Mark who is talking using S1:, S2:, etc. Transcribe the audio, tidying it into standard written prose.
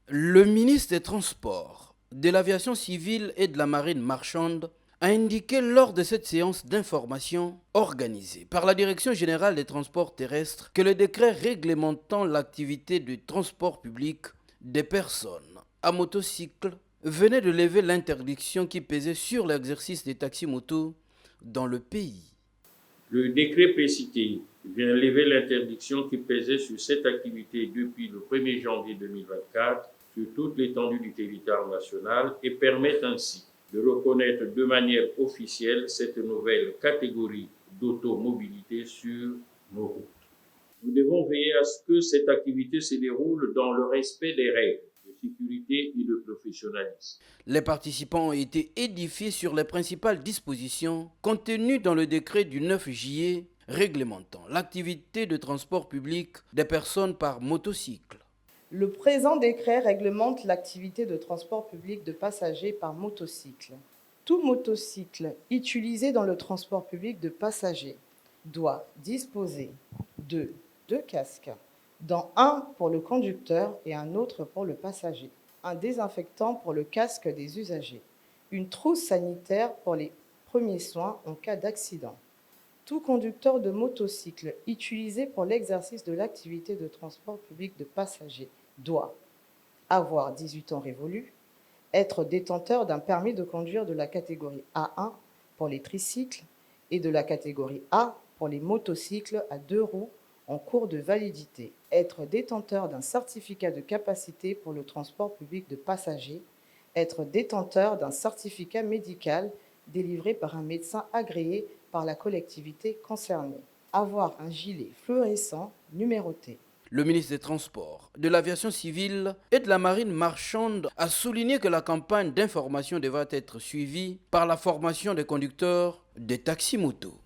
S1: Le ministre des Transports, de l'Aviation civile et de la Marine marchande a indiqué lors de cette séance d'information organisée par la Direction générale des transports terrestres que le décret réglementant l'activité du transport public des personnes à motocycle venait de lever l'interdiction qui pesait sur l'exercice des taxis-motos dans le pays.
S2: Le décret précité vient lever l'interdiction qui pesait sur cette activité depuis le 1er janvier 2024 sur toute l'étendue du territoire national et permet ainsi de reconnaître de manière officielle cette nouvelle catégorie d'automobilité sur nos routes. Nous devons veiller à ce que cette activité se déroule dans le respect des règles de sécurité et de professionnalisme.
S1: Les participants ont été édifiés sur les principales dispositions contenues dans le décret du 9 juillet réglementant l'activité de transport public des personnes par motocycle.
S3: Le présent décret réglemente l'activité de transport public de passagers par motocycle. Tout motocycle utilisé dans le transport public de passagers doit disposer de 2 casques, dont un pour le conducteur et un autre pour le passager, un désinfectant pour le casque des usagers, une trousse sanitaire pour les premiers soins en cas d'accident. Tout conducteur de motocycle utilisé pour l'exercice de l'activité de transport public de passagers doit avoir 18 ans révolus, être détenteur d'un permis de conduire de la catégorie A1 pour les tricycles et de la catégorie A pour les motocycles à 2 roues en cours de validité, être détenteur d'un certificat de capacité pour le transport public de passagers, être détenteur d'un certificat médical délivré par un médecin agréé par la collectivité concernée, avoir un gilet fluorescent numéroté.
S1: Le ministre des Transports, de l'Aviation civile et de la Marine marchande a souligné que la campagne d'information devra être suivie par la formation des conducteurs des taxis-motos.